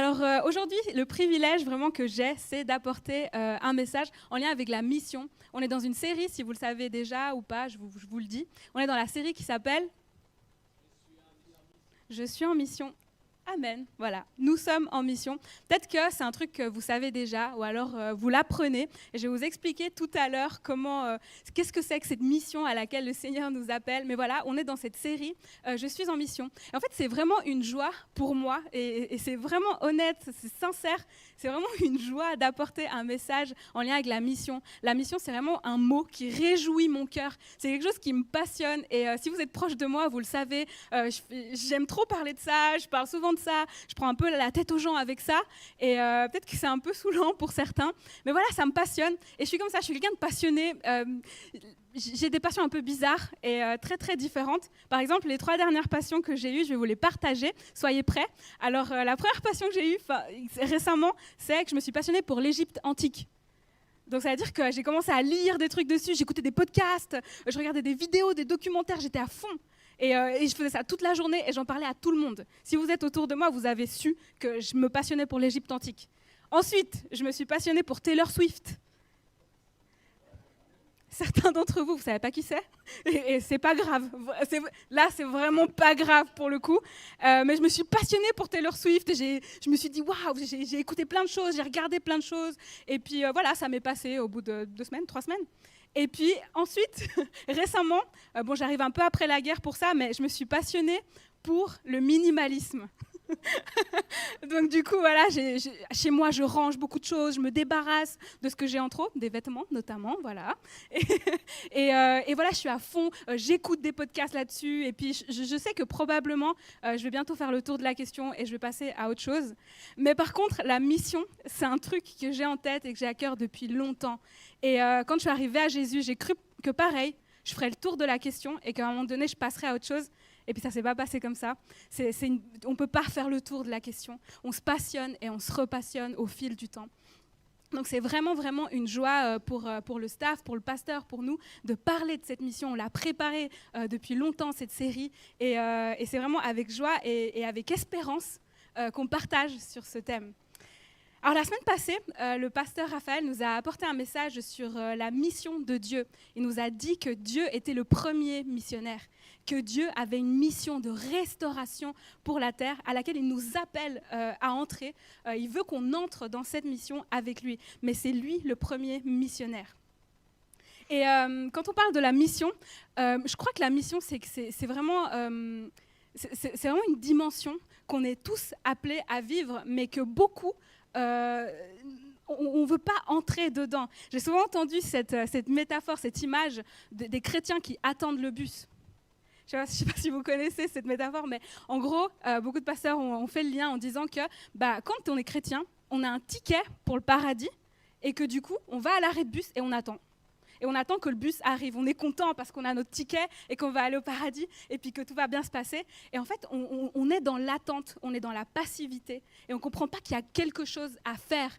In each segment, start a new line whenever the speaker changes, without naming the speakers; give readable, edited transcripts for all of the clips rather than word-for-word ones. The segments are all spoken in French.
Alors aujourd'hui, le privilège vraiment que j'ai, c'est d'apporter un message en lien avec la mission. On est dans une série, si vous le savez déjà ou pas, je vous le dis. On est dans la série qui s'appelle Je suis en mission. Amen. Voilà, nous sommes en mission. Peut-être que c'est un truc que vous savez déjà, ou alors vous l'apprenez. Et je vais vous expliquer tout à l'heure qu'est-ce que c'est que cette mission à laquelle le Seigneur nous appelle. Mais voilà, on est dans cette série. Je suis en mission. Et en fait, c'est vraiment une joie pour moi, et c'est vraiment honnête, c'est sincère. C'est vraiment une joie d'apporter un message en lien avec la mission. La mission, c'est vraiment un mot qui réjouit mon cœur. C'est quelque chose qui me passionne. Et si vous êtes proche de moi, vous le savez, j'aime trop parler de ça. Je parle souvent de ça. Je prends un peu la tête aux gens avec ça. Et peut-être que c'est un peu saoulant pour certains. Mais voilà, ça me passionne. Et je suis comme ça, je suis quelqu'un de passionné. J'ai des passions un peu bizarres et très très différentes. Par exemple, les 3 dernières passions que j'ai eues, je vais vous les partager. Soyez prêts. Alors, la première passion que j'ai eue récemment, c'est que je me suis passionnée pour l'Égypte antique. Donc ça veut dire que j'ai commencé à lire des trucs dessus, j'écoutais des podcasts, je regardais des vidéos, des documentaires, j'étais à fond. Et je faisais ça toute la journée et j'en parlais à tout le monde. Si vous êtes autour de moi, vous avez su que je me passionnais pour l'Égypte antique. Ensuite, je me suis passionnée pour Taylor Swift. Certains d'entre vous, vous ne savez pas qui c'est, et c'est pas grave. Là, c'est vraiment pas grave pour le coup. Mais je me suis passionnée pour Taylor Swift. Je me suis dit, waouh, j'ai écouté plein de choses, j'ai regardé plein de choses. Et puis voilà, ça m'est passé au bout de 2 semaines, 3 semaines. Et puis ensuite, récemment, bon, j'arrive un peu après la guerre pour ça, mais je me suis passionnée pour le minimalisme. Donc du coup, voilà, chez moi, je range beaucoup de choses, je me débarrasse de ce que j'ai en trop, des vêtements notamment, voilà. Et voilà, je suis à fond, j'écoute des podcasts là-dessus, et puis je sais que probablement, je vais bientôt faire le tour de la question et je vais passer à autre chose. Mais par contre, la mission, c'est un truc que j'ai en tête et que j'ai à cœur depuis longtemps. Et quand je suis arrivée à Jésus, j'ai cru que pareil, je ferais le tour de la question et qu'à un moment donné, je passerais à autre chose. Et puis ça ne s'est pas passé comme ça. On ne peut pas faire le tour de la question. On se passionne et on se repassionne au fil du temps. Donc c'est vraiment, vraiment une joie pour le staff, pour le pasteur, pour nous, de parler de cette mission. On l'a préparée depuis longtemps, cette série. Et c'est vraiment avec joie et avec espérance qu'on partage sur ce thème. Alors la semaine passée, le pasteur Raphaël nous a apporté un message sur la mission de Dieu. Il nous a dit que Dieu était le premier missionnaire, que Dieu avait une mission de restauration pour la terre à laquelle il nous appelle à entrer. Il veut qu'on entre dans cette mission avec lui, mais c'est lui le premier missionnaire. Et quand on parle de la mission, je crois que la mission, c'est vraiment une dimension qu'on est tous appelés à vivre, mais que beaucoup on ne veut pas entrer dedans. J'ai souvent entendu cette métaphore, cette image des chrétiens qui attendent le bus. Je ne sais pas si vous connaissez cette métaphore, mais en gros, beaucoup de pasteurs ont fait le lien en disant que quand on est chrétien, on a un ticket pour le paradis et que du coup, on va à l'arrêt de bus et on attend. Et on attend que le bus arrive. On est content parce qu'on a notre ticket et qu'on va aller au paradis et puis que tout va bien se passer. Et en fait, on est dans l'attente, on est dans la passivité et on ne comprend pas qu'il y a quelque chose à faire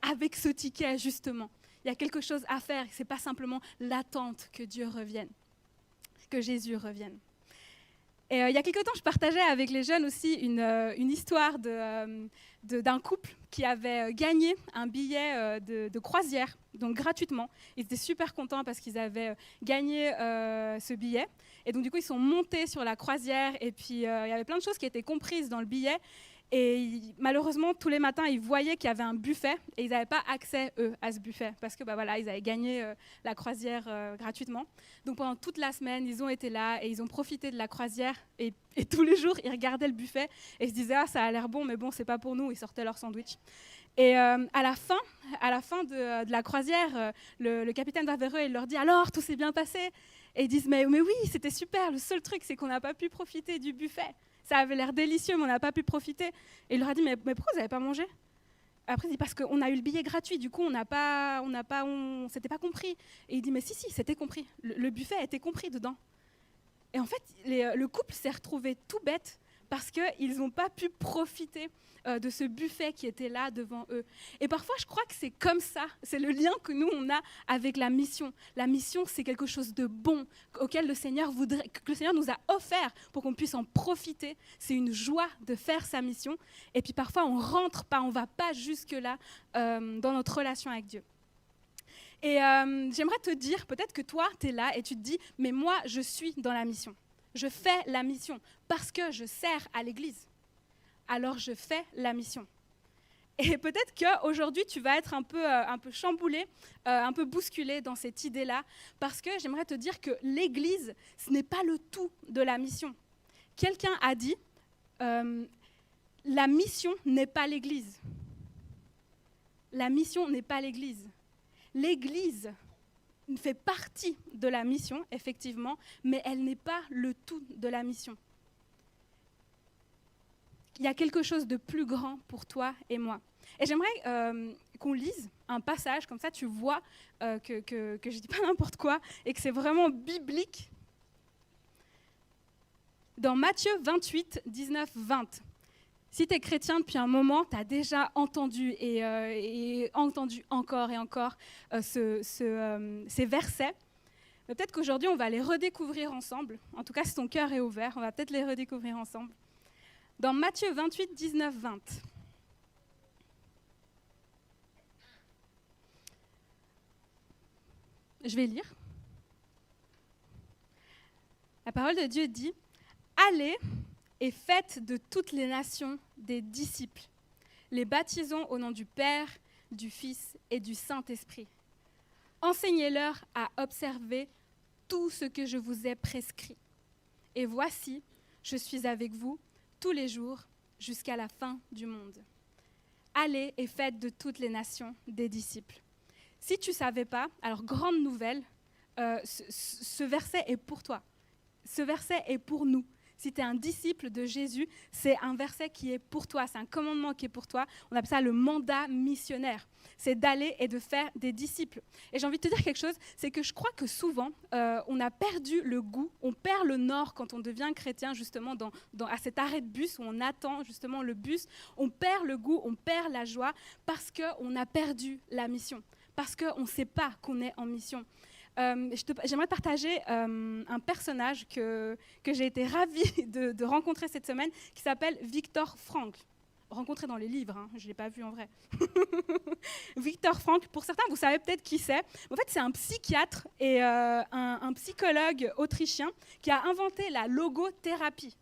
avec ce ticket, justement. Il y a quelque chose à faire. Ce n'est pas simplement l'attente que Dieu revienne, que Jésus revienne. Et il y a quelque temps, je partageais avec les jeunes aussi une histoire d'un couple qui avait gagné un billet de croisière, donc gratuitement. Ils étaient super contents parce qu'ils avaient gagné ce billet. Et donc du coup, ils sont montés sur la croisière et puis il y avait plein de choses qui étaient comprises dans le billet. Et malheureusement, tous les matins, ils voyaient qu'il y avait un buffet et ils n'avaient pas accès, eux, à ce buffet parce que voilà, ils avaient gagné la croisière gratuitement. Donc pendant toute la semaine, ils ont été là et ils ont profité de la croisière et tous les jours, ils regardaient le buffet et ils se disaient « Ah, ça a l'air bon, mais bon, c'est pas pour nous ». Ils sortaient leur sandwich. Et à la fin de la croisière, le capitaine va vers eux et il leur dit « Alors, tout s'est bien passé ?» Et ils disent mais oui, c'était super. Le seul truc, c'est qu'on n'a pas pu profiter du buffet. Ça avait l'air délicieux, mais on n'a pas pu profiter. Et il leur a dit, mais pourquoi vous n'avez pas mangé ? Après, il dit, parce qu'on a eu le billet gratuit, du coup, on s'était pas compris. Et il dit, mais si, c'était compris. Le buffet a été compris dedans. Et en fait, le couple s'est retrouvé tout bête, parce qu'ils n'ont pas pu profiter de ce buffet qui était là devant eux. Et parfois, je crois que c'est comme ça, c'est le lien que nous, on a avec la mission. La mission, c'est quelque chose de bon auquel que le Seigneur nous a offert pour qu'on puisse en profiter. C'est une joie de faire sa mission. Et puis parfois, on rentre pas, on va pas jusque-là dans notre relation avec Dieu. Et j'aimerais te dire, peut-être que toi, tu es là et tu te dis, mais moi, je suis dans la mission. Je fais la mission parce que je sers à l'Église. Alors je fais la mission. Et peut-être qu'aujourd'hui, tu vas être un peu chamboulé, un peu bousculé dans cette idée-là, parce que j'aimerais te dire que l'Église, ce n'est pas le tout de la mission. Quelqu'un a dit, la mission n'est pas l'Église. La mission n'est pas l'Église. L'Église fait partie de la mission, effectivement, mais elle n'est pas le tout de la mission. Il y a quelque chose de plus grand pour toi et moi. Et j'aimerais qu'on lise un passage, comme ça tu vois que je ne dis pas n'importe quoi et que c'est vraiment biblique. Dans Matthieu 28, 19, 20. Si tu es chrétien depuis un moment, tu as déjà entendu et entendu encore et encore ces versets. Mais peut-être qu'aujourd'hui, on va les redécouvrir ensemble. En tout cas, si ton cœur est ouvert, on va peut-être les redécouvrir ensemble. Dans Matthieu 28, 19, 20. Je vais lire. La parole de Dieu dit « Allez et faites de toutes les nations des disciples, les baptisons au nom du Père, du Fils et du Saint-Esprit. Enseignez-leur à observer tout ce que je vous ai prescrit. Et voici, je suis avec vous tous les jours jusqu'à la fin du monde. Allez et faites de toutes les nations des disciples. » Si tu ne savais pas, alors grande nouvelle, ce verset est pour toi. Ce verset est pour nous. Si tu es un disciple de Jésus, c'est un verset qui est pour toi, c'est un commandement qui est pour toi. On appelle ça le mandat missionnaire. C'est d'aller et de faire des disciples. Et j'ai envie de te dire quelque chose, c'est que je crois que souvent, on a perdu le goût, on perd le nord quand on devient chrétien, justement, à cet arrêt de bus où on attend justement le bus. On perd le goût, on perd la joie parce qu'on a perdu la mission, parce qu'on ne sait pas qu'on est en mission. J'aimerais partager un personnage que j'ai été ravie de rencontrer cette semaine, qui s'appelle Viktor Frankl. Rencontré dans les livres, hein, je ne l'ai pas vu en vrai. Viktor Frankl, pour certains, vous savez peut-être qui c'est. En fait, c'est un psychiatre et un psychologue autrichien qui a inventé la logothérapie.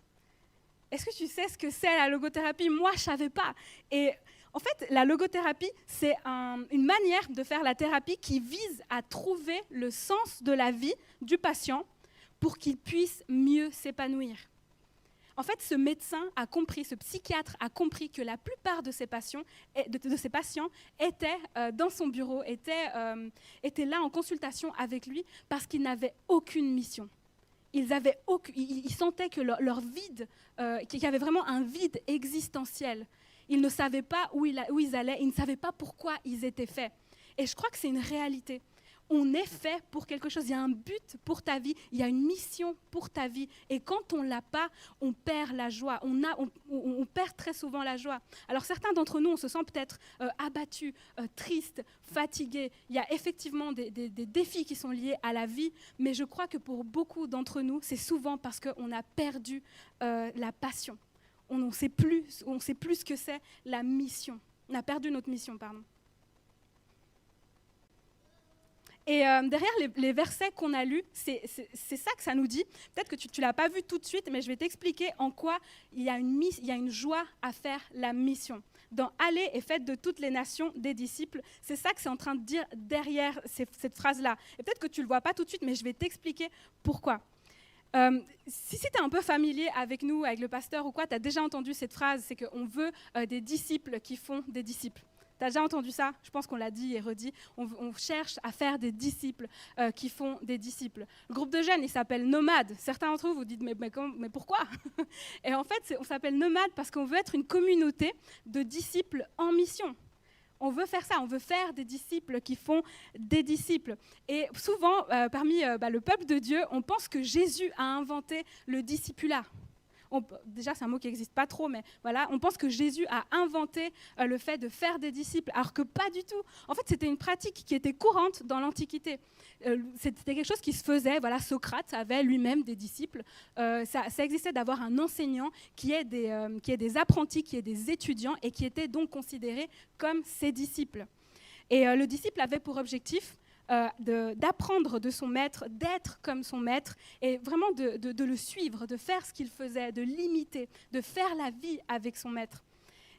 Est-ce que tu sais ce que c'est la logothérapie ? Moi, je ne savais pas. Et en fait, la logothérapie, c'est une manière de faire la thérapie qui vise à trouver le sens de la vie du patient pour qu'il puisse mieux s'épanouir. En fait, ce médecin a compris, ce psychiatre a compris que la plupart de ses patients étaient dans son bureau, étaient là en consultation avec lui parce qu'ils n'avaient aucune mission. Ils sentaient que leur vide, qu'il y avait vraiment un vide existentiel. Ils ne savaient pas où ils allaient, ils ne savaient pas pourquoi ils étaient faits. Et je crois que c'est une réalité. On est fait pour quelque chose, il y a un but pour ta vie, il y a une mission pour ta vie. Et quand on ne l'a pas, on perd la joie, on perd très souvent la joie. Alors certains d'entre nous, on se sent peut-être abattus, tristes, fatigués. Il y a effectivement des défis qui sont liés à la vie, mais je crois que pour beaucoup d'entre nous, c'est souvent parce qu'on a perdu la passion. On ne sait plus ce que c'est la mission. On a perdu notre mission, pardon. Et derrière les versets qu'on a lus, c'est ça que ça nous dit. Peut-être que tu ne l'as pas vu tout de suite, mais je vais t'expliquer en quoi il y a une joie à faire la mission. Dans « Allez et faites de toutes les nations des disciples », c'est ça que c'est en train de dire derrière cette phrase-là. Et peut-être que tu ne le vois pas tout de suite, mais je vais t'expliquer pourquoi. Si tu es un peu familier avec nous, avec le pasteur ou quoi, tu as déjà entendu cette phrase, c'est qu'on veut des disciples qui font des disciples. Tu as déjà entendu ça ? Je pense qu'on l'a dit et redit. On cherche à faire des disciples qui font des disciples. Le groupe de jeunes, il s'appelle Nomade. Certains d'entre vous vous dites, mais pourquoi ? Et en fait, on s'appelle Nomade parce qu'on veut être une communauté de disciples en mission. On veut faire ça, on veut faire des disciples qui font des disciples. Et souvent, parmi le peuple de Dieu, on pense que Jésus a inventé le discipulat. Déjà, c'est un mot qui n'existe pas trop, mais voilà, on pense que Jésus a inventé le fait de faire des disciples, alors que pas du tout. En fait, c'était une pratique qui était courante dans l'Antiquité. C'était quelque chose qui se faisait. Voilà, Socrate avait lui-même des disciples. Ça existait d'avoir un enseignant qui ait des apprentis, qui ait des étudiants, et qui était donc considéré comme ses disciples. Et le disciple avait pour objectif d'apprendre de son maître, d'être comme son maître, et vraiment de le suivre, de faire ce qu'il faisait, de l'imiter, de faire la vie avec son maître.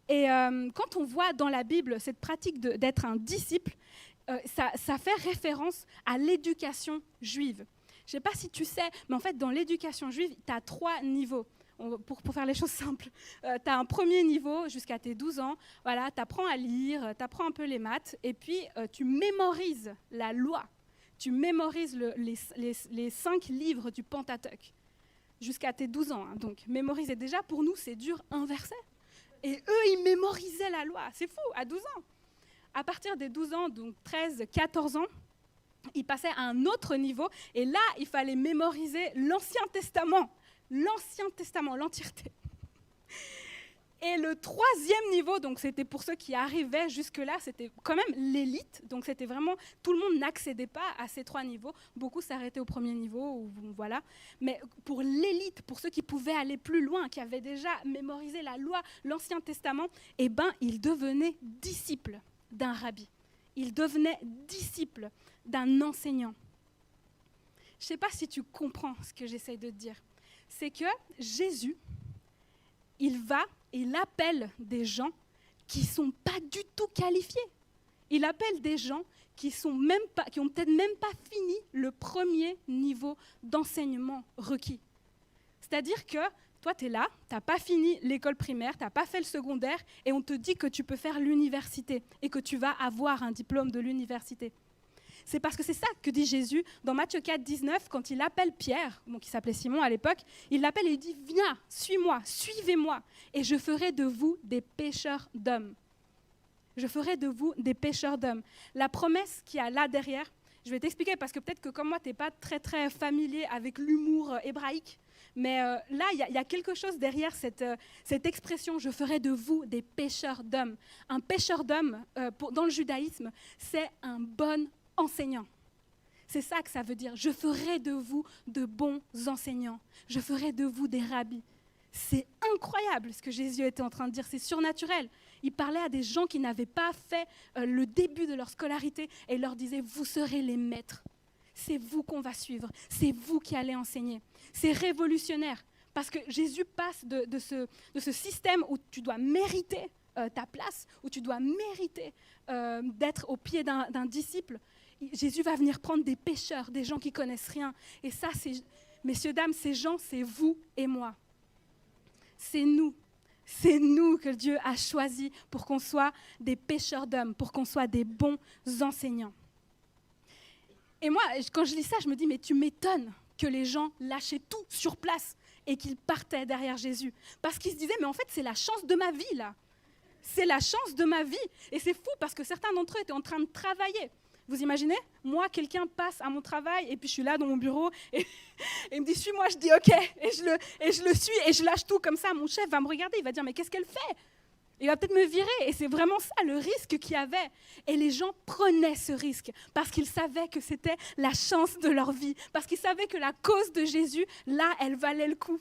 Et quand on voit dans la Bible cette pratique d'être un disciple, ça fait référence à l'éducation juive. Je ne sais pas si tu sais, mais en fait, dans l'éducation juive, tu as 3 niveaux. Pour faire les choses simples, tu as un premier niveau jusqu'à tes 12 ans, voilà, tu apprends à lire, tu apprends un peu les maths, et puis tu mémorises la loi, tu mémorises les 5 livres du Pentateuque, jusqu'à tes 12 ans. Hein, donc, mémoriser, déjà, pour nous, c'est dur, un verset. Et eux, ils mémorisaient la loi, c'est fou, à 12 ans. À partir des 12 ans, donc 13, 14 ans, ils passaient à un autre niveau, et là, il fallait mémoriser l'Ancien Testament. L'Ancien Testament, l'entièreté. Et le 3e niveau, donc c'était pour ceux qui arrivaient jusque-là, c'était quand même l'élite. Donc c'était vraiment, tout le monde n'accédait pas à ces 3 niveaux. Beaucoup s'arrêtaient au premier niveau, voilà. Mais pour l'élite, pour ceux qui pouvaient aller plus loin, qui avaient déjà mémorisé la loi, l'Ancien Testament, eh ben, ils devenaient disciples d'un rabbi. Ils devenaient disciples d'un enseignant. Je ne sais pas si tu comprends ce que j'essaie de te dire. C'est que Jésus, il appelle des gens qui ne sont pas du tout qualifiés. Il appelle des gens qui ont peut-être même pas fini le premier niveau d'enseignement requis. C'est-à-dire que toi, tu es là, tu n'as pas fini l'école primaire, tu n'as pas fait le secondaire, et on te dit que tu peux faire l'université et que tu vas avoir un diplôme de l'université. C'est parce que c'est ça que dit Jésus dans Matthieu 4, 19, quand il appelle Pierre, donc il s'appelait Simon à l'époque, il l'appelle et il dit « Viens, suis-moi, suivez-moi, et je ferai de vous des pêcheurs d'hommes. » Je ferai de vous des pêcheurs d'hommes. La promesse qu'il y a là derrière, je vais t'expliquer parce que peut-être que comme moi, tu n'es pas très, très familier avec l'humour hébraïque, mais là, il y a quelque chose derrière cette expression « je ferai de vous des pêcheurs d'hommes ». Un pêcheur d'hommes, dans le judaïsme, c'est un bon enseignant. C'est ça que ça veut dire. Je ferai de vous de bons enseignants. Je ferai de vous des rabbis. C'est incroyable ce que Jésus était en train de dire. C'est surnaturel. Il parlait à des gens qui n'avaient pas fait le début de leur scolarité et il leur disait « vous serez les maîtres. C'est vous qu'on va suivre. C'est vous qui allez enseigner. » C'est révolutionnaire parce que Jésus passe de ce système où tu dois mériter ta place, où tu dois mériter d'être au pied d'un disciple. Jésus va venir prendre des pécheurs, des gens qui ne connaissent rien. Et ça, messieurs, dames, ces gens, c'est vous et moi. C'est nous. C'est nous que Dieu a choisis pour qu'on soit des pêcheurs d'hommes, pour qu'on soit des bons enseignants. Et moi, quand je lis ça, je me dis, mais tu m'étonnes que les gens lâchaient tout sur place et qu'ils partaient derrière Jésus. Parce qu'ils se disaient, mais en fait, c'est la chance de ma vie, là. C'est la chance de ma vie. Et c'est fou parce que certains d'entre eux étaient en train de travailler. Vous imaginez ? Moi, quelqu'un passe à mon travail et puis je suis là dans mon bureau et il me dit « suis-moi », je dis « ok » et je le suis et je lâche tout comme ça. Mon chef va me regarder, il va dire « mais qu'est-ce qu'elle fait ?» Il va peut-être me virer et c'est vraiment ça le risque qu'il y avait. Et les gens prenaient ce risque parce qu'ils savaient que c'était la chance de leur vie, parce qu'ils savaient que la cause de Jésus, là, elle valait le coup.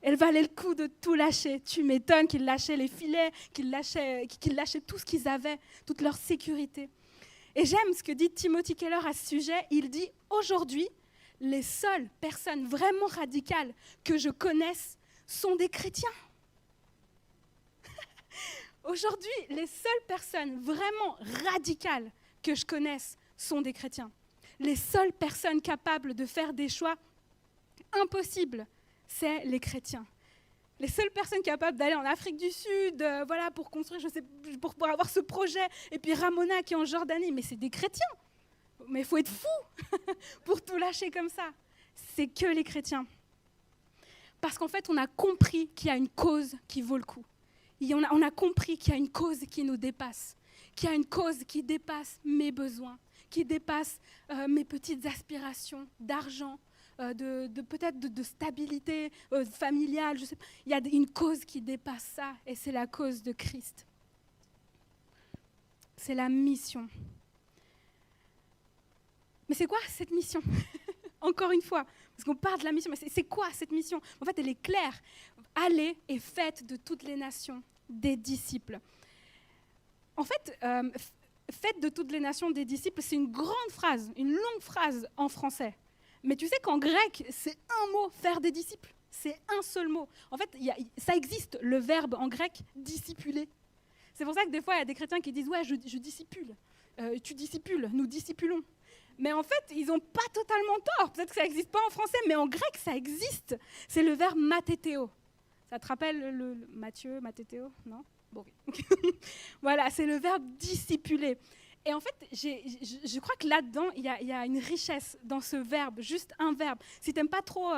Elle valait le coup de tout lâcher. Tu m'étonnes qu'ils lâchaient les filets, qu'ils lâchaient tout ce qu'ils avaient, toute leur sécurité. Et j'aime ce que dit Timothy Keller à ce sujet. Il dit « Aujourd'hui, les seules personnes vraiment radicales que je connaisse sont des chrétiens. » Aujourd'hui, les seules personnes vraiment radicales que je connaisse sont des chrétiens. Les seules personnes capables de faire des choix impossibles, c'est les chrétiens. Les seules personnes capables d'aller en Afrique du Sud, voilà, pour construire, pour avoir ce projet, et puis Ramona qui est en Jordanie, mais c'est des chrétiens. Mais il faut être fou pour tout lâcher comme ça. C'est que les chrétiens. Parce qu'en fait, on a compris qu'il y a une cause qui vaut le coup. On a compris qu'il y a une cause qui nous dépasse, qu'il y a une cause qui dépasse mes besoins, qui dépasse mes petites aspirations d'argent, peut-être de stabilité familiale, je sais pas. Il y a une cause qui dépasse ça, et c'est la cause de Christ. C'est la mission. Mais c'est quoi cette mission? Encore une fois, parce qu'on parle de la mission, mais c'est quoi cette mission? En fait, elle est claire. Allez et faites de toutes les nations des disciples. En fait, faites de toutes les nations des disciples, c'est une grande phrase, une longue phrase en français. Mais tu sais qu'en grec, c'est un mot, faire des disciples. C'est un seul mot. En fait, ça existe, le verbe en grec, discipuler. C'est pour ça que des fois, il y a des chrétiens qui disent « Ouais, je discipule. Tu discipules, nous discipulons. » Mais en fait, ils n'ont pas totalement tort. Peut-être que ça n'existe pas en français, mais en grec, ça existe. C'est le verbe matétéo. Ça te rappelle le Matthieu, matétéo? Non? Bon, oui. Voilà, c'est le verbe discipuler. Et en fait, je crois que là-dedans, il y a une richesse dans ce verbe, juste un verbe. Si tu n'aimes pas trop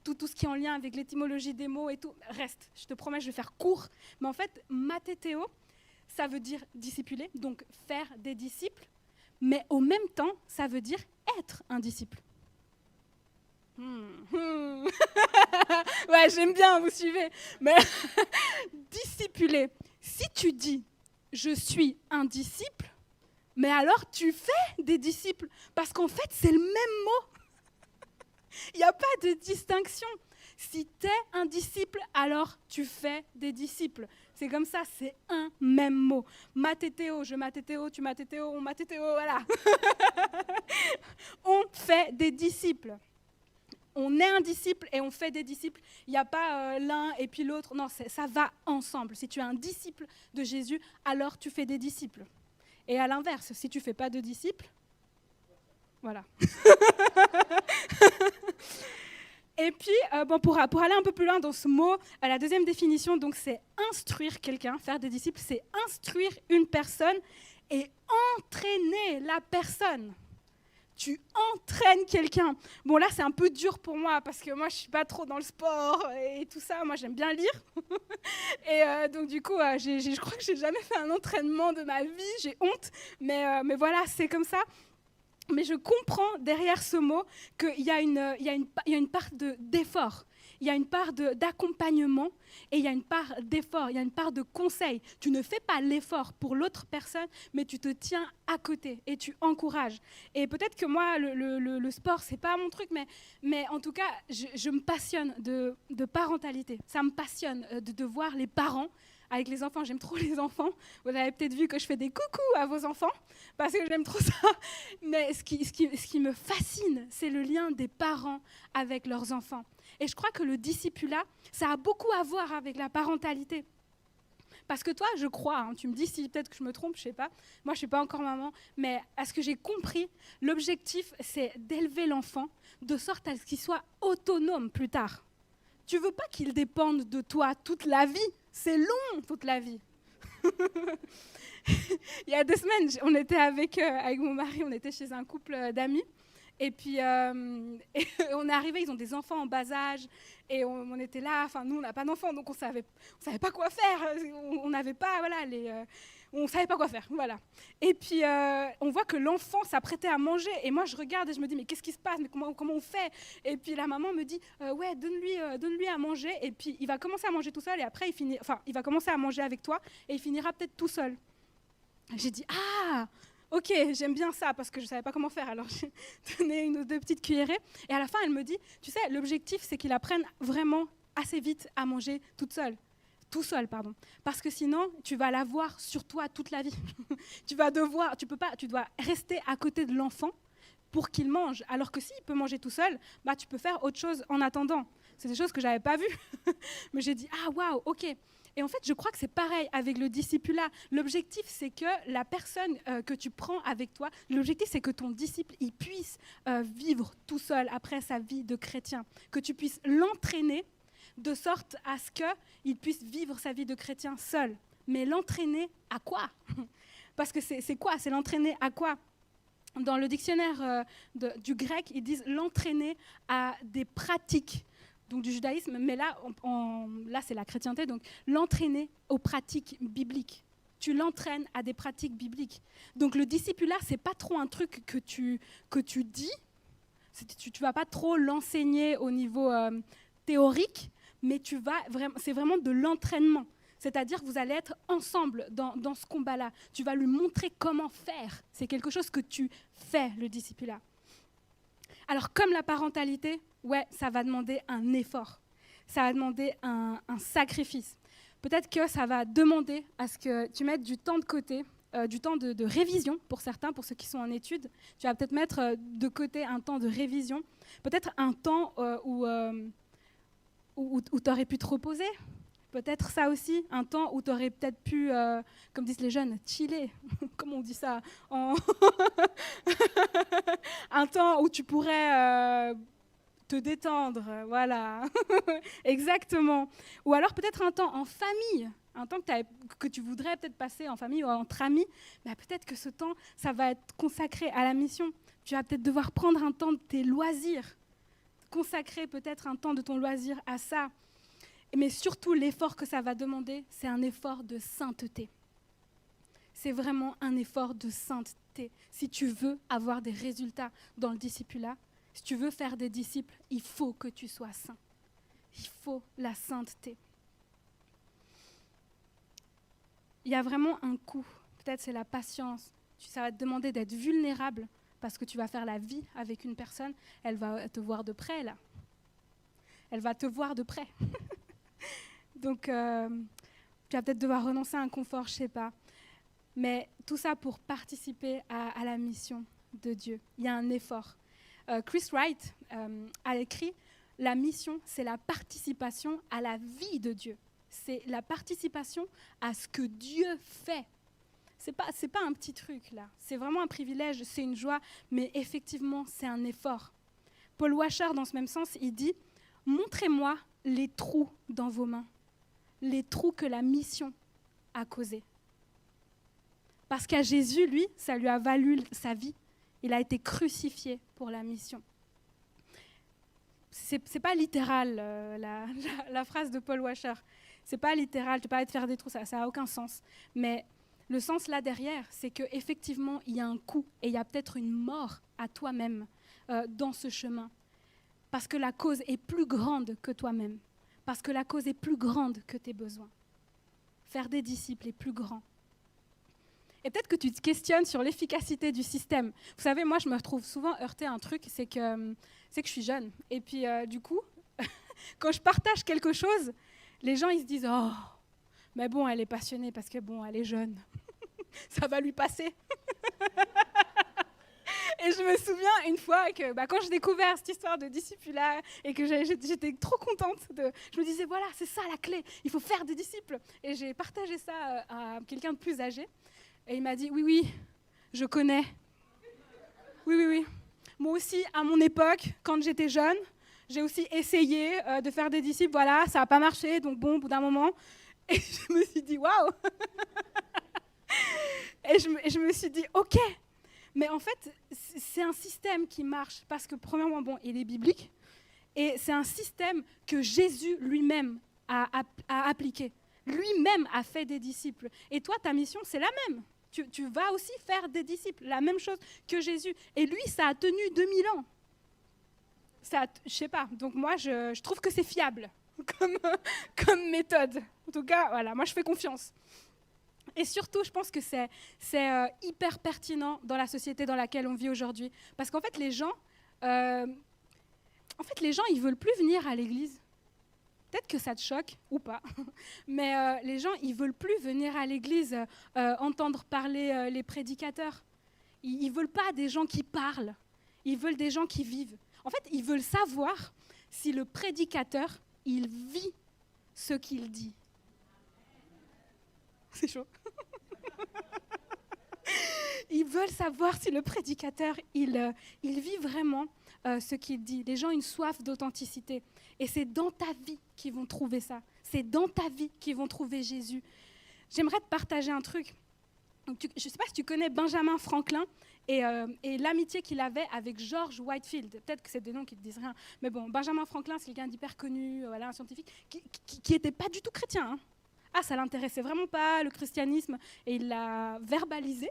tout ce qui est en lien avec l'étymologie des mots et tout, reste. Je te promets, je vais faire court. Mais en fait, matétéo, ça veut dire discipuler, donc faire des disciples. Mais au même temps, ça veut dire être un disciple. Ouais, j'aime bien, vous suivez. Mais discipuler, si tu dis « je suis un disciple », mais alors tu fais des disciples, parce qu'en fait, c'est le même mot. Il n'y a pas de distinction. Si tu es un disciple, alors tu fais des disciples. C'est comme ça, c'est un même mot. Matétéo, je matétéo, tu matétéo, on matétéo, voilà. On fait des disciples. On est un disciple et on fait des disciples. Il n'y a pas l'un et puis l'autre. Non, ça va ensemble. Si tu es un disciple de Jésus, alors tu fais des disciples. Et à l'inverse, si tu ne fais pas de disciples, voilà. Et puis, pour aller un peu plus loin dans ce mot, la deuxième définition, donc, c'est instruire quelqu'un. Faire des disciples, c'est instruire une personne et entraîner la personne. Tu entraînes quelqu'un. Bon, là, c'est un peu dur pour moi parce que moi, je ne suis pas trop dans le sport et tout ça. Moi, j'aime bien lire. Et donc, du coup, je crois que je n'ai jamais fait un entraînement de ma vie. J'ai honte. Mais voilà, c'est comme ça. Mais je comprends derrière ce mot qu'il y a une part d'effort. Il y a une part d'accompagnement et il y a une part d'effort, il y a une part de conseil. Tu ne fais pas l'effort pour l'autre personne, mais tu te tiens à côté et tu encourages. Et peut-être que moi, le sport, ce n'est pas mon truc, mais en tout cas, je me passionne de parentalité. Ça me passionne de voir les parents avec les enfants. J'aime trop les enfants. Vous avez peut-être vu que je fais des coucous à vos enfants parce que j'aime trop ça. Mais ce qui me fascine, c'est le lien des parents avec leurs enfants. Et je crois que le discipulat, ça a beaucoup à voir avec la parentalité. Parce que toi, je crois, hein, tu me dis si peut-être que je me trompe, je ne sais pas. Moi, je ne suis pas encore maman. Mais à ce que j'ai compris, l'objectif, c'est d'élever l'enfant de sorte à ce qu'il soit autonome plus tard. Tu ne veux pas qu'il dépende de toi toute la vie. C'est long, toute la vie. Il y a 2 semaines, on était avec mon mari, on était chez un couple d'amis. Et puis, on est arrivés, ils ont des enfants en bas âge. Et on était là, enfin, nous, on n'a pas d'enfants, donc on savait pas quoi faire. On n'avait pas, voilà, on ne savait pas quoi faire, voilà. Et puis, on voit que l'enfant s'apprêtait à manger. Et moi, je regarde et je me dis, mais qu'est-ce qui se passe? Mais comment on fait? Et puis, la maman me dit, ouais, donne-lui à manger. Et puis, il va commencer à manger tout seul. Et après, il va commencer à manger avec toi. Et il finira peut-être tout seul. J'ai dit, ah, ok, j'aime bien ça, parce que je ne savais pas comment faire. Alors, j'ai donné 1 ou 2 petites cuillerées. Et à la fin, elle me dit, tu sais, l'objectif, c'est qu'il apprenne vraiment assez vite à manger tout seul, pardon. Parce que sinon, tu vas l'avoir sur toi toute la vie. Tu dois rester à côté de l'enfant pour qu'il mange. Alors que s'il peut manger tout seul, bah, tu peux faire autre chose en attendant. C'est des choses que je n'avais pas vues. Mais j'ai dit, ah, waouh, ok. Et en fait, je crois que c'est pareil avec le discipulat. L'objectif, c'est que la personne que tu prends avec toi, l'objectif, c'est que ton disciple, il puisse vivre tout seul après sa vie de chrétien. Que tu puisses l'entraîner de sorte à ce qu'il puisse vivre sa vie de chrétien seul. Mais l'entraîner à quoi? Parce que c'est quoi? C'est l'entraîner à quoi? Dans le dictionnaire du grec, ils disent l'entraîner à des pratiques, donc du judaïsme, mais là c'est la chrétienté, donc l'entraîner aux pratiques bibliques. Tu l'entraînes à des pratiques bibliques. Donc le discipulat, c'est pas trop un truc que tu dis, tu ne vas pas trop l'enseigner au niveau théorique, mais c'est vraiment de l'entraînement. C'est-à-dire que vous allez être ensemble dans ce combat-là. Tu vas lui montrer comment faire. C'est quelque chose que tu fais, le discipulat. Alors, comme la parentalité, ouais, ça va demander un effort. Ça va demander un sacrifice. Peut-être que ça va demander à ce que tu mettes du temps de côté, du temps de révision pour certains, pour ceux qui sont en études. Tu vas peut-être mettre de côté un temps de révision. Peut-être un temps où tu aurais pu te reposer. Peut-être ça aussi, un temps où tu aurais peut-être pu, comme disent les jeunes, chiller. Comment on dit ça Un temps où tu pourrais te détendre, voilà. Exactement. Ou alors peut-être un temps en famille, un temps que tu voudrais peut-être passer en famille ou entre amis. Bah, peut-être que ce temps, ça va être consacré à la mission. Tu vas peut-être devoir prendre un temps de tes loisirs, consacrer peut-être un temps de ton loisir à ça. Mais surtout, l'effort que ça va demander, c'est un effort de sainteté. C'est vraiment un effort de sainteté. Si tu veux avoir des résultats dans le discipulat, si tu veux faire des disciples, il faut que tu sois saint. Il faut la sainteté. Il y a vraiment un coût. Peut-être c'est la patience. Ça va te demander d'être vulnérable parce que tu vas faire la vie avec une personne. Elle va te voir de près, là. Elle va te voir de près. Donc, tu vas peut-être devoir renoncer à un confort, je ne sais pas. Mais tout ça pour participer à la mission de Dieu. Il y a un effort. Chris Wright a écrit « La mission, c'est la participation à la vie de Dieu. C'est la participation à ce que Dieu fait. » C'est pas un petit truc, là. C'est vraiment un privilège, c'est une joie, mais effectivement, c'est un effort. Paul Washer, dans ce même sens, il dit « Montrez-moi les trous dans vos mains. Les trous que la mission a causés. » Parce qu'à Jésus, lui, ça lui a valu sa vie. Il a été crucifié pour la mission. C'est pas littéral, la phrase de Paul Washer. C'est pas littéral, tu peux pas te faire des trous, ça n'a aucun sens. Mais le sens là derrière, c'est qu'effectivement, il y a un coût et il y a peut-être une mort à toi-même dans ce chemin. Parce que la cause est plus grande que toi-même. Parce que la cause est plus grande que tes besoins. Faire des disciples est plus grand. Et peut-être que tu te questionnes sur l'efficacité du système. Vous savez, moi, je me retrouve souvent heurtée à un truc, c'est que je suis jeune. Et puis, du coup, quand je partage quelque chose, les gens, ils se disent « Oh, mais bon, elle est passionnée parce que, bon, elle est jeune. Ça va lui passer. » Et je me souviens une fois que quand j'ai découvert cette histoire de discipulat et que j'étais trop contente, je me disais voilà, c'est ça la clé, il faut faire des disciples. Et j'ai partagé ça à quelqu'un de plus âgé et il m'a dit oui, je connais. Oui. Moi aussi, à mon époque, quand j'étais jeune, j'ai aussi essayé de faire des disciples, voilà, ça n'a pas marché, donc bon, au bout d'un moment, et je me suis dit waouh. Et je me suis dit ok. Mais en fait, c'est un système qui marche parce que, premièrement, bon, il est biblique et c'est un système que Jésus lui-même a appliqué. Lui-même a fait des disciples. Et toi, ta mission, c'est la même. Tu vas aussi faire des disciples, la même chose que Jésus. Et lui, ça a tenu 2000 ans. Je sais pas. Donc moi, je trouve que c'est fiable comme méthode. En tout cas, voilà, moi, je fais confiance. Et surtout, je pense que c'est hyper pertinent dans la société dans laquelle on vit aujourd'hui. Parce qu'en fait, les gens, ils veulent plus venir à l'église. Peut-être que ça te choque ou pas, mais les gens, ils veulent plus venir à l'église entendre parler les prédicateurs. Ils veulent pas des gens qui parlent. Ils veulent des gens qui vivent. En fait, ils veulent savoir si le prédicateur, il vit ce qu'il dit. C'est chaud. Ils veulent savoir si le prédicateur, il vit vraiment ce qu'il dit. Les gens ont une soif d'authenticité. Et c'est dans ta vie qu'ils vont trouver ça. C'est dans ta vie qu'ils vont trouver Jésus. J'aimerais te partager un truc. Je ne sais pas si tu connais Benjamin Franklin et l'amitié qu'il avait avec George Whitefield. Peut-être que c'est des noms qui ne te disent rien. Mais bon, Benjamin Franklin, c'est quelqu'un d'hyper connu, voilà, un scientifique, qui n'était pas du tout chrétien, hein. Ah, ça l'intéressait vraiment pas, le christianisme, et il l'a verbalisé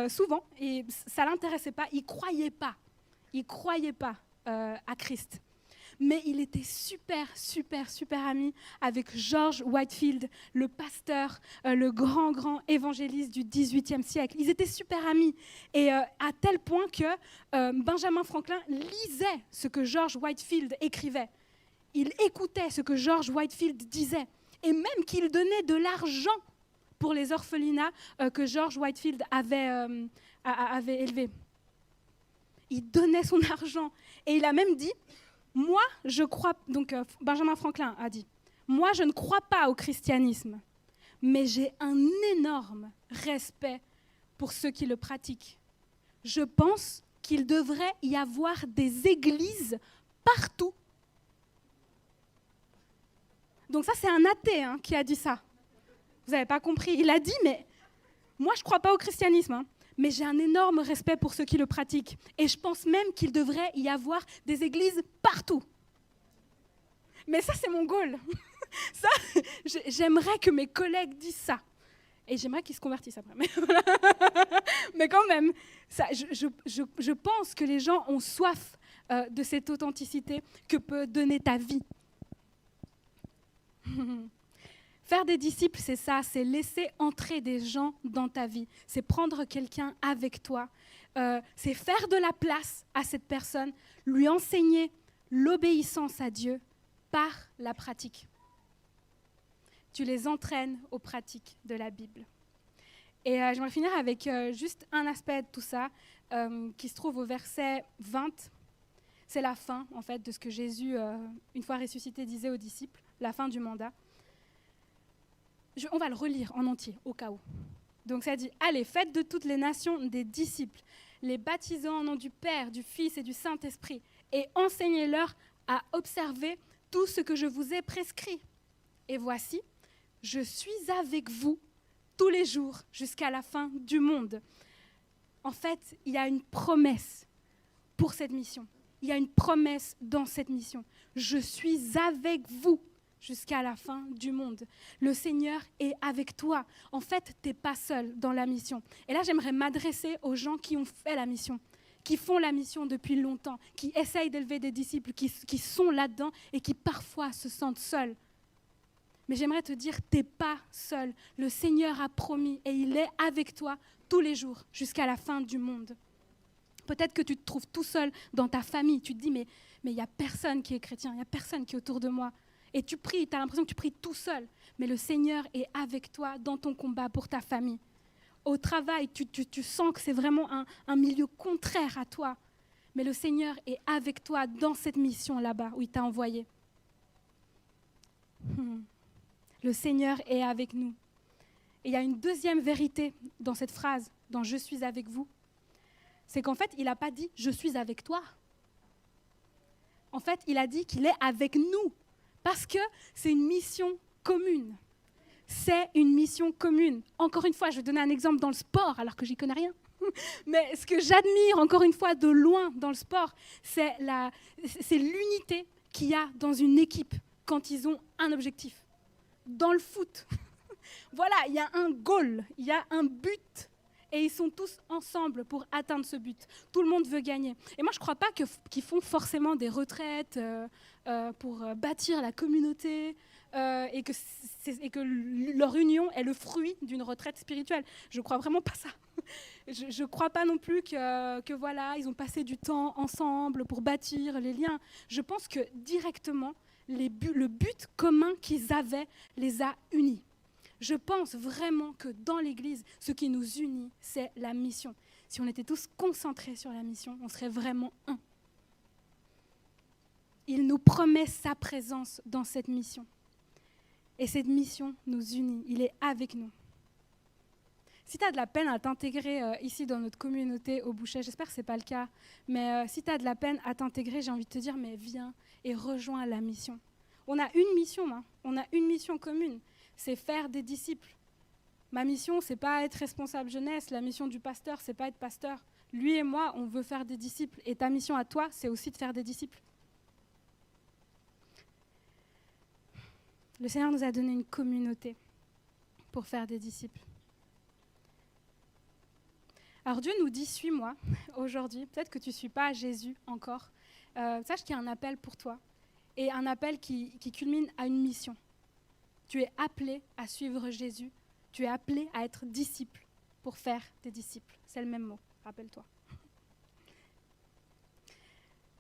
souvent, et ça l'intéressait pas, il croyait pas Il ne croyait pas à Christ. Mais il était super ami avec George Whitefield, le pasteur, le grand évangéliste du XVIIIe siècle. Ils étaient super amis. Et à tel point que Benjamin Franklin lisait ce que George Whitefield écrivait. Il écoutait ce que George Whitefield disait. Et même qu'il donnait de l'argent pour les orphelinats que George Whitefield avait élevés. Il donnait son argent. Et il a même dit, moi, je crois, donc Benjamin Franklin a dit, moi, je ne crois pas au christianisme, mais j'ai un énorme respect pour ceux qui le pratiquent. Je pense qu'il devrait y avoir des églises partout. Donc ça, c'est un athée qui a dit ça. Vous n'avez pas compris. Il a dit, mais moi, je ne crois pas au christianisme, mais j'ai un énorme respect pour ceux qui le pratiquent. Et je pense même qu'il devrait y avoir des églises partout. Mais ça, c'est mon goal. Ça, j'aimerais que mes collègues disent ça. Et j'aimerais qu'ils se convertissent après. Mais quand même, ça, je pense que les gens ont soif de cette authenticité que peut donner ta vie. Faire des disciples, c'est ça, c'est laisser entrer des gens dans ta vie. C'est prendre quelqu'un avec toi. C'est faire de la place à cette personne, lui enseigner l'obéissance à Dieu par la pratique. Tu les entraînes aux pratiques de la Bible. Et j'aimerais finir avec juste un aspect de tout ça qui se trouve au verset 20. C'est la fin, en fait, de ce que Jésus, une fois ressuscité, disait aux disciples, la fin du mandat. On va le relire en entier, au cas où. Donc ça dit, allez, faites de toutes les nations des disciples, les baptisant au nom du Père, du Fils et du Saint-Esprit, et enseignez-leur à observer tout ce que je vous ai prescrit. Et voici, je suis avec vous tous les jours jusqu'à la fin du monde. En fait, il y a une promesse pour cette mission. Il y a une promesse dans cette mission. Je suis avec vous jusqu'à la fin du monde. Le Seigneur est avec toi. En fait, tu n'es pas seul dans la mission. Et là, j'aimerais m'adresser aux gens qui ont fait la mission, qui font la mission depuis longtemps, qui essayent d'élever des disciples, qui sont là-dedans et qui parfois se sentent seuls. Mais j'aimerais te dire, tu n'es pas seul. Le Seigneur a promis et il est avec toi tous les jours jusqu'à la fin du monde. Peut-être que tu te trouves tout seul dans ta famille. Tu te dis, mais il n'y a personne qui est chrétien, il n'y a personne qui est autour de moi. Et tu pries, tu as l'impression que tu pries tout seul. Mais le Seigneur est avec toi dans ton combat pour ta famille. Au travail, tu sens que c'est vraiment un milieu contraire à toi. Mais le Seigneur est avec toi dans cette mission là-bas où il t'a envoyé. Le Seigneur est avec nous. Et il y a une deuxième vérité dans cette phrase, dans « Je suis avec vous ». C'est qu'en fait, il n'a pas dit « Je suis avec toi ». En fait, il a dit qu'il est avec nous. Parce que c'est une mission commune. C'est une mission commune. Encore une fois, je vais donner un exemple dans le sport, alors que j'y connais rien. Mais ce que j'admire, encore une fois, de loin dans le sport, c'est l'unité qu'il y a dans une équipe quand ils ont un objectif. Dans le foot, voilà, il y a un goal, il y a un but. Et ils sont tous ensemble pour atteindre ce but. Tout le monde veut gagner. Et moi, je ne crois pas qu'ils font forcément des retraites pour bâtir la communauté et que leur union est le fruit d'une retraite spirituelle. Je ne crois vraiment pas ça. Je ne crois pas non plus que voilà, ils ont passé du temps ensemble pour bâtir les liens. Je pense que directement, le but commun qu'ils avaient les a unis. Je pense vraiment que dans l'Église, ce qui nous unit, c'est la mission. Si on était tous concentrés sur la mission, on serait vraiment un. Il nous promet sa présence dans cette mission. Et cette mission nous unit. Il est avec nous. Si tu as de la peine à t'intégrer ici dans notre communauté au Bouchet, j'espère que ce n'est pas le cas, mais si tu as de la peine à t'intégrer, j'ai envie de te dire, mais viens et rejoins la mission. On a une mission, on a une mission commune. C'est faire des disciples. Ma mission, c'est pas être responsable jeunesse. La mission du pasteur, c'est pas être pasteur. Lui et moi, on veut faire des disciples. Et ta mission à toi, c'est aussi de faire des disciples. Le Seigneur nous a donné une communauté pour faire des disciples. Alors Dieu nous dit, suis-moi aujourd'hui. Peut-être que tu ne suis pas Jésus encore. Sache qu'il y a un appel pour toi et un appel qui culmine à une mission. Tu es appelé à suivre Jésus. Tu es appelé à être disciple pour faire des disciples. C'est le même mot, rappelle-toi.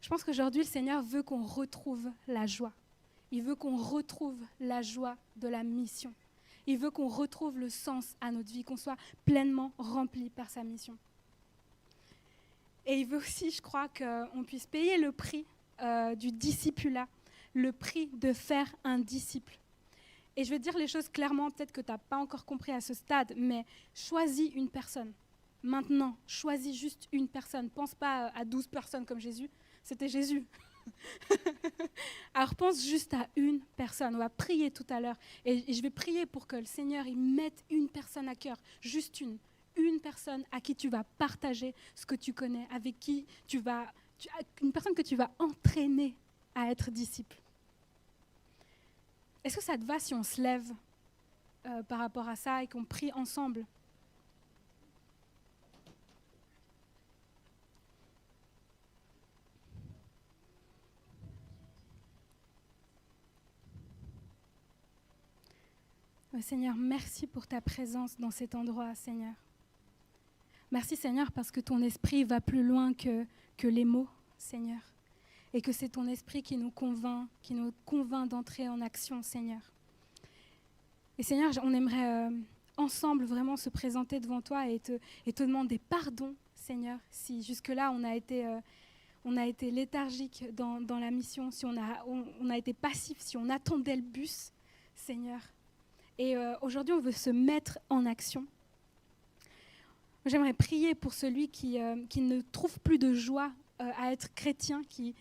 Je pense qu'aujourd'hui, le Seigneur veut qu'on retrouve la joie. Il veut qu'on retrouve la joie de la mission. Il veut qu'on retrouve le sens à notre vie, qu'on soit pleinement rempli par sa mission. Et il veut aussi, je crois, qu'on puisse payer le prix du discipulat, le prix de faire un disciple. Et je vais te dire les choses clairement, peut-être que tu n'as pas encore compris à ce stade, mais choisis une personne. Maintenant, choisis juste une personne. Pense pas à 12 personnes comme Jésus. C'était Jésus. Alors pense juste à une personne. On va prier tout à l'heure. Et je vais prier pour que le Seigneur il mette une personne à cœur. Juste une personne à qui tu vas partager ce que tu connais, avec qui une personne que tu vas entraîner à être disciple. Est-ce que ça te va si on se lève par rapport à ça et qu'on prie ensemble ? Seigneur, merci pour ta présence dans cet endroit, Seigneur. Merci, Seigneur, parce que ton esprit va plus loin que les mots, Seigneur. Et que c'est ton esprit qui nous convainc d'entrer en action, Seigneur. Et Seigneur, on aimerait ensemble vraiment se présenter devant toi et te demander pardon, Seigneur, si jusque-là on a été léthargique dans la mission, si on a été passif, si on attendait le bus, Seigneur. Et aujourd'hui, on veut se mettre en action. J'aimerais prier pour celui qui ne trouve plus de joie à être chrétien, qui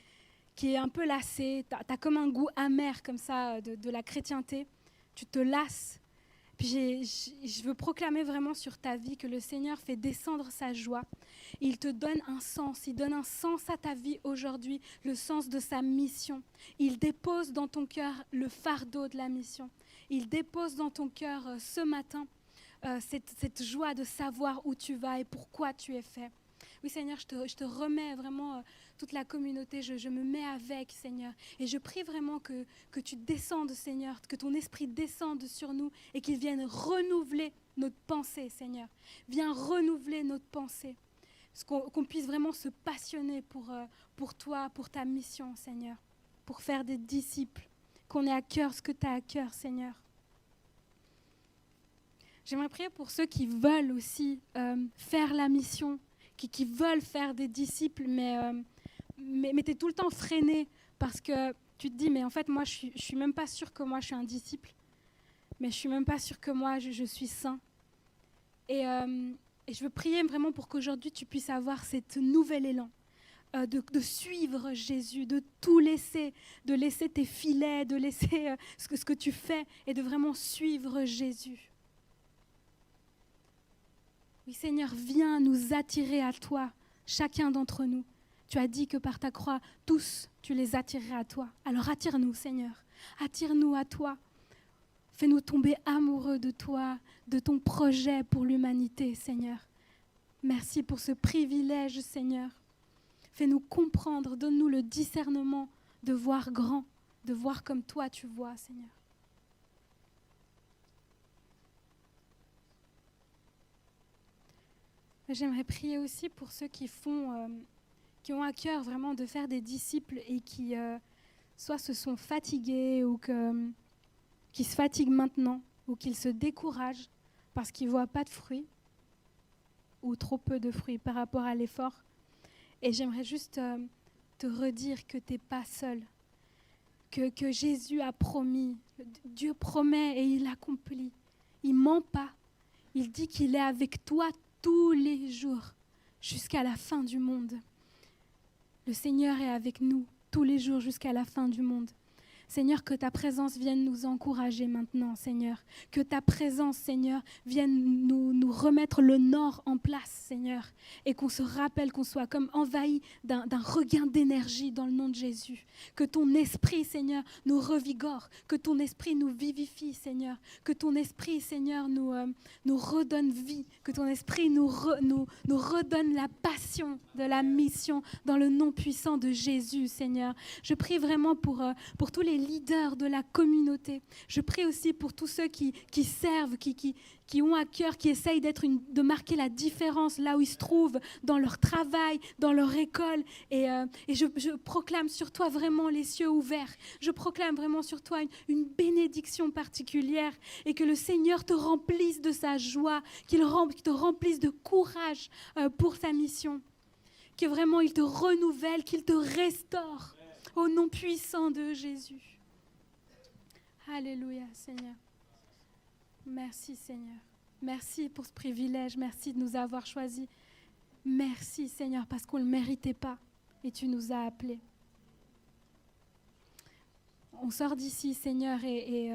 est un peu lassé. Tu as comme un goût amer comme ça de la chrétienté. Tu te lasses. Puis je veux proclamer vraiment sur ta vie que le Seigneur fait descendre sa joie. Il te donne un sens. Il donne un sens à ta vie aujourd'hui, le sens de sa mission. Il dépose dans ton cœur le fardeau de la mission. Il dépose dans ton cœur ce matin cette joie de savoir où tu vas et pourquoi tu es fait. Oui, Seigneur, je te remets vraiment toute la communauté, je me mets avec, Seigneur. Et je prie vraiment que tu descendes, Seigneur, que ton esprit descende sur nous et qu'il vienne renouveler notre pensée, Seigneur. Viens renouveler notre pensée. Qu'on puisse vraiment se passionner pour toi, pour ta mission, Seigneur. Pour faire des disciples. Qu'on ait à cœur ce que tu as à cœur, Seigneur. J'aimerais prier pour ceux qui veulent aussi faire la mission, qui veulent faire des disciples, mais tu es tout le temps freiné parce que tu te dis, mais en fait, moi, je suis même pas sûre que moi, je suis un disciple. Mais je suis même pas sûre que moi, je suis saint. Et je veux prier vraiment pour qu'aujourd'hui, tu puisses avoir cet nouvel élan de suivre Jésus, de tout laisser, de laisser tes filets, de laisser ce que tu fais et de vraiment suivre Jésus. Oui, Seigneur, viens nous attirer à toi, chacun d'entre nous. Tu as dit que par ta croix, tous, tu les attirerais à toi. Alors attire-nous, Seigneur. Attire-nous à toi. Fais-nous tomber amoureux de toi, de ton projet pour l'humanité, Seigneur. Merci pour ce privilège, Seigneur. Fais-nous comprendre, donne-nous le discernement de voir grand, de voir comme toi tu vois, Seigneur. J'aimerais prier aussi pour ceux qui ont à cœur vraiment de faire des disciples et qui soit se sont fatigués ou qui se fatiguent maintenant ou qu'ils se découragent parce qu'ils ne voient pas de fruits ou trop peu de fruits par rapport à l'effort. Et j'aimerais juste te redire que tu n'es pas seul, que Jésus a promis, Dieu promet et il accomplit. Il ne ment pas, il dit qu'il est avec toi tous les jours, jusqu'à la fin du monde. Le Seigneur est avec nous tous les jours jusqu'à la fin du monde. Seigneur, que ta présence vienne nous encourager maintenant, Seigneur. Que ta présence, Seigneur, vienne nous remettre le nord en place, Seigneur. Et qu'on se rappelle qu'on soit comme envahi d'un regain d'énergie dans le nom de Jésus. Que ton esprit, Seigneur, nous revigore. Que ton esprit nous vivifie, Seigneur. Que ton esprit, Seigneur, nous redonne vie. Que ton esprit nous redonne la passion de la mission dans le nom puissant de Jésus, Seigneur. Je prie vraiment pour tous les leaders de la communauté. Je prie aussi pour tous ceux qui servent, qui ont à cœur, qui essayent de marquer la différence là où ils se trouvent, dans leur travail, dans leur école. Et je proclame sur toi vraiment les cieux ouverts. Je proclame vraiment sur toi une bénédiction particulière et que le Seigneur te remplisse de sa joie, qu'il te remplisse de courage pour ta mission. Que vraiment il te renouvelle, qu'il te restaure au nom puissant de Jésus. Alléluia, Seigneur. Merci, Seigneur. Merci pour ce privilège. Merci de nous avoir choisis. Merci, Seigneur, parce qu'on ne le méritait pas et tu nous as appelés. On sort d'ici, Seigneur, et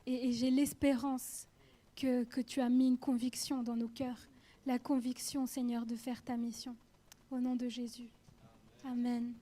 j'ai l'espérance que tu as mis une conviction dans nos cœurs. La conviction, Seigneur, de faire ta mission. Au nom de Jésus. Amen.